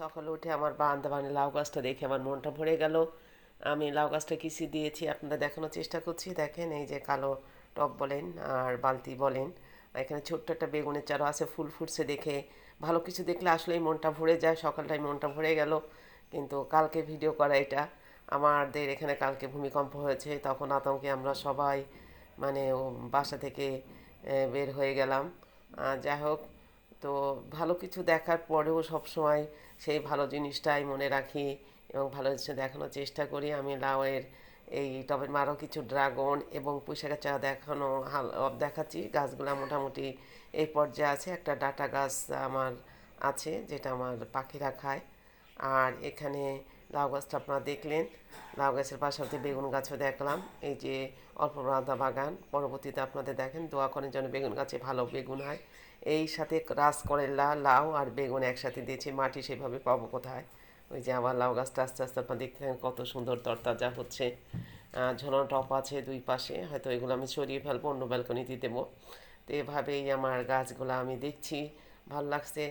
সকালে উঠে আমার বারান্দা লাউ গাছটা দেখে আমার মনটা ভরে গেল। আমি লাউ গাছটা কিসে দিয়েছি আপনারা দেখানোর চেষ্টা করছি। দেখেন এই যে কালো টব বলেন আর বালতি বলেন, এখানে ছোট্ট একটা বেগুনের চারা আছে, ফুল ফুটছে দেখে ভালো কিছু দেখলে আসলেই মনটা ভরে যায়। সকালটাই মনটা ভরে গেল। কিন্তু কালকে ভিডিও করা এটা, আমাদের এখানে কালকে ভূমিকম্প হয়েছে, তখন আতঙ্কে আমরা সবাই মানে বাসা থেকে বের হয়ে গেলাম। যাই হোক, তো ভালো কিছু দেখার পরেও সবসময় সেই ভালো জিনিসটাই মনে রাখি এবং ভালো জিনিস দেখানোর চেষ্টা করি। আমি লাউয়ের এই টবের আরও কিছু ড্রাগন এবং পুঁইশাকের চারা দেখাচ্ছি। গাছগুলো মোটামুটি এই পর্যায়ে আছে। একটা ডাঁটা গাছ আমার আছে যেটা আমার পাখিরা খায়। আর এখানে লাউ গাছটা আপনারা দেখলেন, লাউ গাছের পাশাপাশি বেগুন গাছও দেখলাম। এই যে অল্প বাঁধা বাগান, পরবর্তীতে আপনাদের দেখেন, দোয়া করেন যেন বেগুন গাছে ভালো বেগুন হয়। এই সাথে রাজকরেলা, লাউ আর বেগুন একসাথে দিয়েছি, মাটি সেভাবে পাবো কোথায়। ওই যে আবার লাউ গাছটা আস্তে আস্তে আপনার দেখতে থাকেন কত সুন্দর তরতাজা হচ্ছে। ঝোলানো টপ আছে দুই পাশে, হয়তো এগুলো আমি সরিয়ে ফেলবো, অন্য ব্যালকনিতে দেবো। তো এভাবেই আমার গাছগুলো আমি দেখছি, ভালো লাগছে।